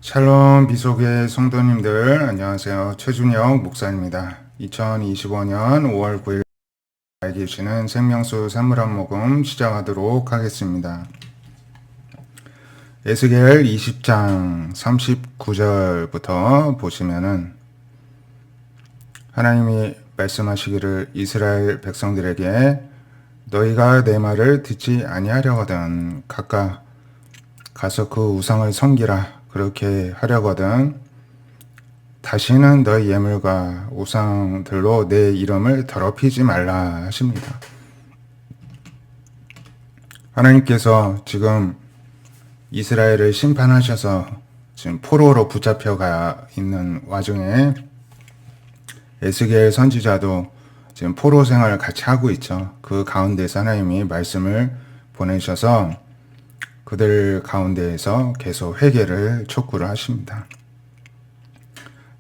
샬롬 비속의 성도님들 안녕하세요. 최준혁 목사입니다. 2025년 5월 9일 알게 주시는 생명수 산물한 모금 시작하도록 하겠습니다. 에스겔 20장 39절부터 보시면은 하나님이 말씀하시기를 이스라엘 백성들에게 너희가 내 말을 듣지 아니하려거든 각각 가서 그 우상을 섬기라 그렇게 하려거든 다시는 너희 예물과 우상들로 내 이름을 더럽히지 말라 하십니다. 하나님께서 지금 이스라엘을 심판하셔서 지금 포로로 붙잡혀가 있는 와중에 에스겔 선지자도 지금 포로 생활을 같이 하고 있죠. 그 가운데서 하나님이 말씀을 보내셔서 그들 가운데에서 계속 회개를 촉구를 하십니다.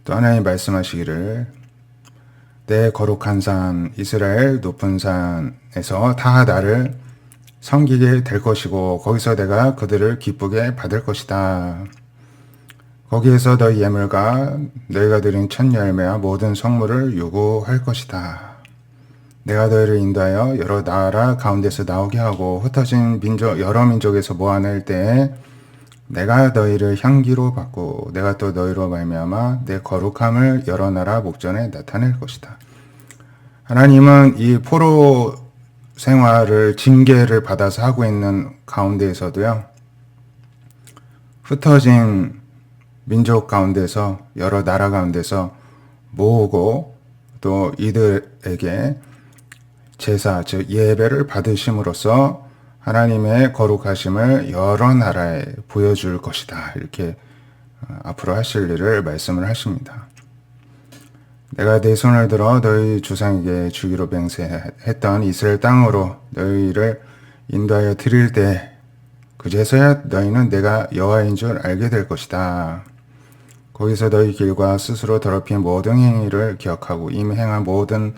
또 하나님 말씀하시기를 내 거룩한 산 이스라엘 높은 산에서 다 나를 섬기게 될 것이고 거기서 내가 그들을 기쁘게 받을 것이다. 거기에서 너희 예물과 너희가 드린 첫 열매와 모든 성물을 요구할 것이다. 내가 너희를 인도하여 여러 나라 가운데서 나오게 하고 흩어진 민족 여러 민족에서 모아낼 때에 내가 너희를 향기로 받고 내가 또 너희로 말미암아 내 거룩함을 여러 나라 목전에 나타낼 것이다. 하나님은 이 포로 생활을 징계를 받아서 하고 있는 가운데에서도요. 흩어진 민족 가운데서 여러 나라 가운데서 모으고 또 이들에게 제사 즉 예배를 받으심으로써 하나님의 거룩하심을 여러 나라에 보여줄 것이다. 이렇게 앞으로 하실 일을 말씀을 하십니다. 내가 내 손을 들어 너희 조상에게 주기로 맹세했던 이스라엘 땅으로 너희를 인도하여 드릴 때 그제서야 너희는 내가 여호와인 줄 알게 될 것이다. 거기서 너희 길과 스스로 더럽힌 모든 행위를 기억하고 이미 행한 모든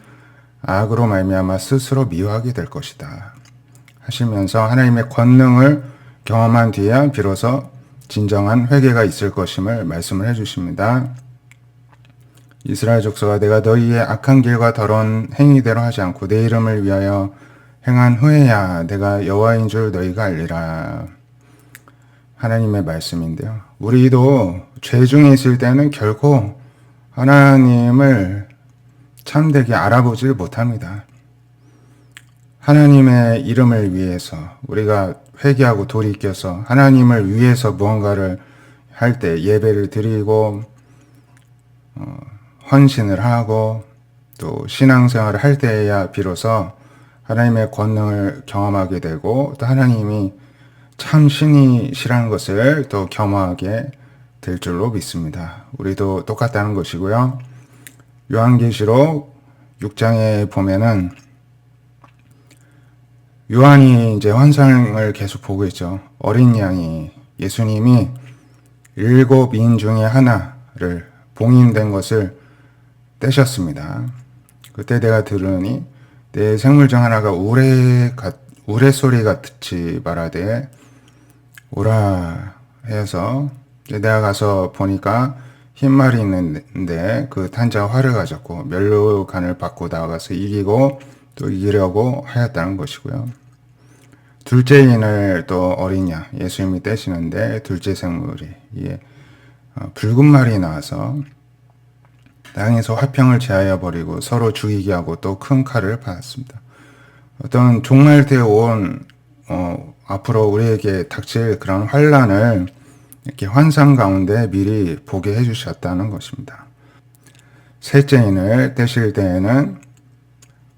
악으로 말미암아 스스로 미워하게 될 것이다. 하시면서 하나님의 권능을 경험한 뒤에야 비로소 진정한 회개가 있을 것임을 말씀을 해주십니다. 이스라엘 족속아 내가 너희의 악한 길과 더러운 행위대로 하지 않고 내 이름을 위하여 행한 후에야 내가 여호와인 줄 너희가 알리라. 하나님의 말씀인데요. 우리도 죄 중에 있을 때는 결코 하나님을 참되게 알아보질 못합니다. 하나님의 이름을 위해서 우리가 회개하고 돌이켜서 하나님을 위해서 무언가를 할 때 예배를 드리고 헌신을 하고 또 신앙생활을 할 때야 비로소 하나님의 권능을 경험하게 되고 또 하나님이 참 신이시라는 것을 또 경험하게 될 줄로 믿습니다. 우리도 똑같다는 것이고요. 요한계시록 6장에 보면은 요한이 이제 환상을 계속 보고 있죠. 어린 양이 예수님이 7인 중에 하나를 봉인된 것을 떼셨습니다. 그때 내가 들으니 내 생물 중 하나가 우레소리 같이 말하되 오라 해서 내가 가서 보니까 흰 말이 있는데 그 탄자가 활을 가졌고 멸류관을 받고 나가서 이기고 또 이기려고 하였다는 것이고요. 둘째인을 또 어린 양 예수님이 떼시는데 둘째 생물이 붉은 말이 나와서 땅에서 화평을 제하여 버리고 서로 죽이게 하고 또 큰 칼을 받았습니다. 어떤 종말 때에 온 앞으로 우리에게 닥칠 그런 환란을 이렇게 환상 가운데 미리 보게 해주셨다는 것입니다. 셋째인을 떼실 때에는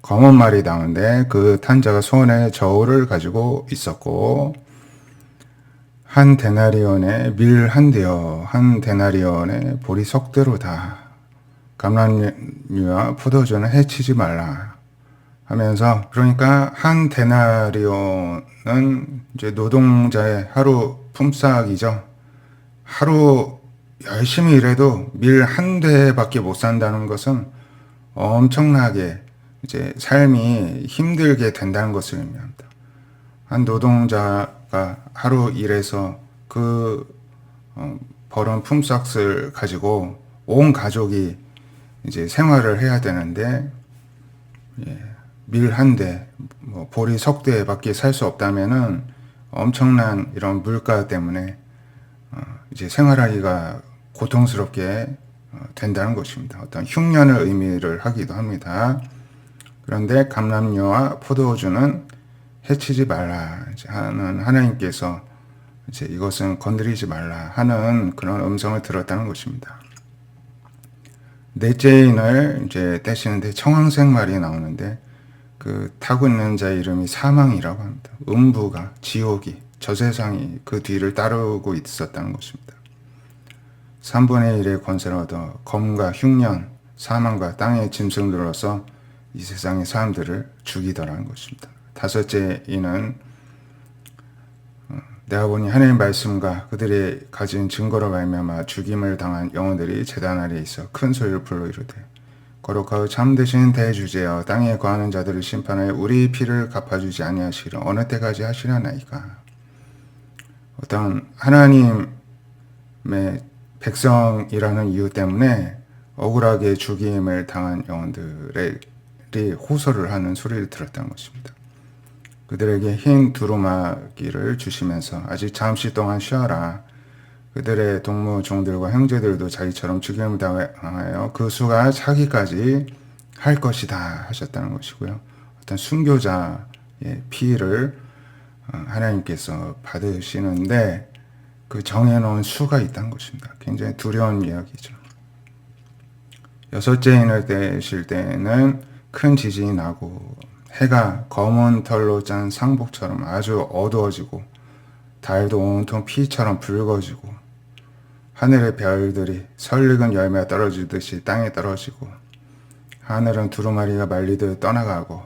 검은 말이 나오는데 그 탄자가 손에 저울을 가지고 있었고 한 데나리온에 밀 한 대여 한 데나리온에 보리 석대로다. 감람류와 포도주는 해치지 말라 하면서 그러니까 한 데나리온은 이제 노동자의 하루 품삯이죠. 하루 열심히 일해도 밀 한 대밖에 못 산다는 것은 엄청나게 이제 삶이 힘들게 된다는 것을 의미합니다. 한 노동자가 하루 일해서 그 벌은 품삯을 가지고 온 가족이 이제 생활을 해야 되는데, 밀 한 대, 뭐 보리 석 대밖에 살 수 없다면은 엄청난 이런 물가 때문에 이제 생활하기가 고통스럽게 된다는 것입니다. 어떤 흉년을 의미를 하기도 합니다. 그런데 감람류와 포도주는 해치지 말라 하는 하나님께서 이제 이것은 건드리지 말라 하는 그런 음성을 들었다는 것입니다. 넷째 인을 이제 떼시는데 청황색 말이 나오는데 그 타고 있는 자의 이름이 사망이라고 합니다. 음부가, 지옥이, 저 세상이 그 뒤를 따르고 있었다는 것입니다. 3분의 1의 권세를 얻어 검과 흉년, 사망과 땅의 짐승들로서 이 세상의 사람들을 죽이더라는 것입니다. 다섯째 이는 내가 보니 하나님의 말씀과 그들이 가진 증거로 말미암아 죽임을 당한 영혼들이 제단 아래에 있어 큰 소리를 불러 이르되 거룩하고 참되신 대주제여 땅에 거하는 자들을 심판하여 우리 피를 갚아주지 아니하시려 어느 때까지 하시려나이까. 어떤 하나님의 백성이라는 이유 때문에 억울하게 죽임을 당한 영혼들이 호소를 하는 소리를 들었다는 것입니다. 그들에게 흰 두루마기를 주시면서 아직 잠시 동안 쉬어라. 그들의 동무 종들과 형제들도 자기처럼 죽임을 당하여 그 수가 차기까지 할 것이다 하셨다는 것이고요. 어떤 순교자의 피를 하나님께서 받으시는데 그 정해놓은 수가 있다는 것입니다. 굉장히 두려운 이야기죠. 여섯째 인을 떼실 때는 큰 지진이 나고 해가 검은 털로 짠 상복처럼 아주 어두워지고 달도 온통 피처럼 붉어지고 하늘의 별들이 설익은 열매가 떨어지듯이 땅에 떨어지고 하늘은 두루마리가 말리듯 떠나가고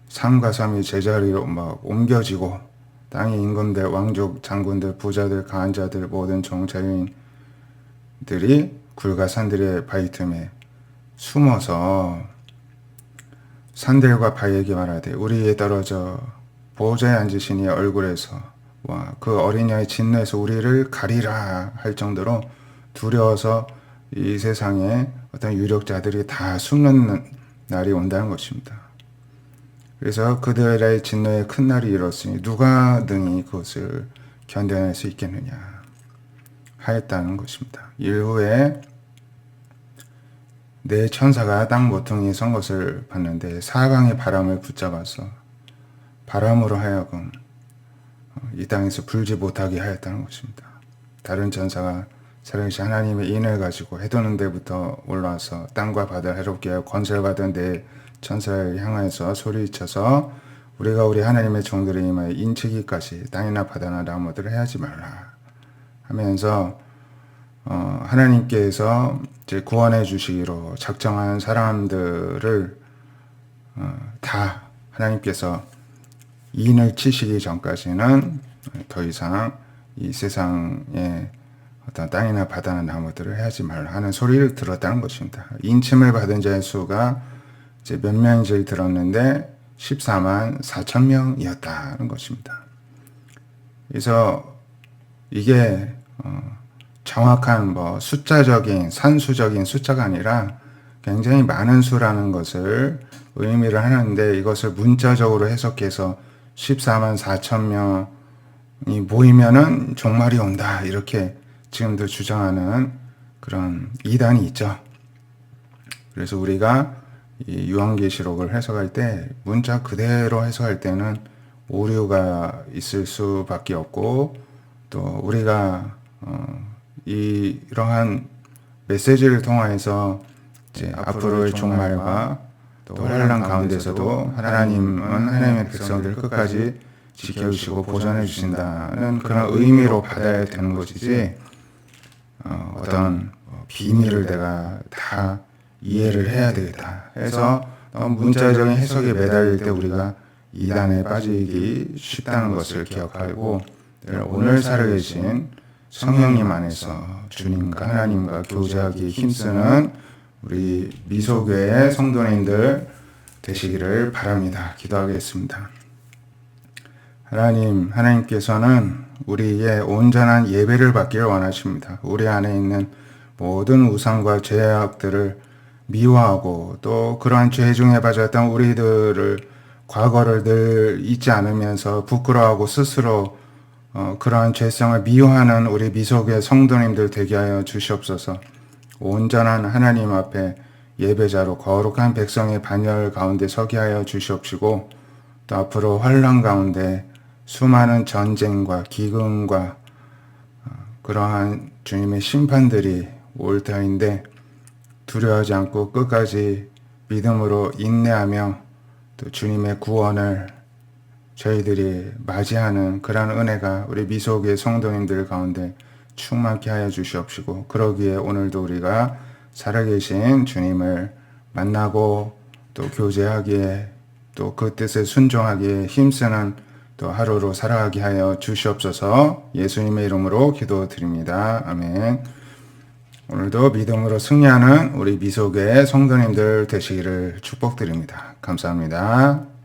산과 섬이 제자리로 막 옮겨지고 땅의 임금들, 왕족, 장군들, 부자들, 강한 자들, 모든 종자유인들이 굴과 산들의 바위 틈에 숨어서 산들과 바위에게 말하되 우리에 떨어져 보호자에 앉으신 이의 얼굴에서 와 그 어린아이의 진노에서 우리를 가리라 할 정도로 두려워서 이 세상에 어떤 유력자들이 다 숨는 날이 온다는 것입니다. 그래서 그들의 진노의 큰 날이 이뤘으니 누가 능히 그것을 견뎌낼 수 있겠느냐 하였다는 것입니다. 이후에 네 천사가 땅 모퉁이에 선 것을 봤는데 사방의 바람을 붙잡아서 바람으로 하여금 이 땅에서 불지 못하게 하였다는 것입니다. 다른 천사가 살아계신 하나님의 인을 가지고 해도는 데부터 올라와서 땅과 바다를 해롭게 하여 권세를 받은 네 천사를 향하여서 소리쳐서 우리가 우리 하나님의 종들을 임하여 인치기까지 땅이나 바다나 나무들을 해하지 말라 하면서 하나님께서 이제 구원해 주시기로 작정한 사람들을 다 하나님께서 인을 치시기 전까지는 더 이상 이 세상에 어떤 땅이나 바다나 나무들을 해하지 말라 하는 소리를 들었다는 것입니다. 인침을 받은 자의 수가 이제 몇 명인지 들었는데 14만 4천 명이었다는 것입니다. 그래서 이게 정확한 뭐 숫자적인 산수적인 숫자가 아니라 굉장히 많은 수라는 것을 의미를 하는데 이것을 문자적으로 해석해서 14만 4천 명이 모이면은 종말이 온다 이렇게 지금도 주장하는 그런 이단이 있죠. 그래서 우리가 이 요한계시록을 해석할 때 문자 그대로 해석할 때는 오류가 있을 수밖에 없고 또 우리가 이러한 메시지를 통하여서 이제 앞으로의 종말과 또 환난 가운데서도 하나님은 하나님의 백성들을 끝까지 지켜주시고 보존해 주신다는 그런 의미로 받아야 되는 것이지 어떤 비밀을 내가 다 이해를 해야 되겠다 해서 문자적인 해석에 매달릴 때 우리가 이단에 빠지기 쉽다는 것을 기억하고 오늘 살아계신 성령님 안에서 주님과 하나님과 교제하기 힘쓰는 우리 미소교회 성도님들 되시기를 바랍니다. 기도하겠습니다. 하나님께서는 우리의 온전한 예배를 받기를 원하십니다. 우리 안에 있는 모든 우상과 죄악들을 미워하고 또 그러한 죄 중에 빠졌던 우리들을 과거를 늘 잊지 않으면서 부끄러워하고 스스로 그러한 죄성을 미워하는 우리 미속의 성도님들 되게 하여 주시옵소서. 온전한 하나님 앞에 예배자로 거룩한 백성의 반열 가운데 서게 하여 주시옵시고 또 앞으로 환난 가운데 수많은 전쟁과 기근과 그러한 주님의 심판들이 올 터인데 두려워하지 않고 끝까지 믿음으로 인내하며 또 주님의 구원을 저희들이 맞이하는 그러한 은혜가 우리 미속의 성도님들 가운데 충만케 하여 주시옵시고 그러기에 오늘도 우리가 살아계신 주님을 만나고 또 교제하기에 또 그 뜻에 순종하기에 힘쓰는 또 하루로 살아가게 하여 주시옵소서. 예수님의 이름으로 기도드립니다. 아멘. 오늘도 믿음으로 승리하는 우리 미속의 성도님들 되시기를 축복드립니다. 감사합니다.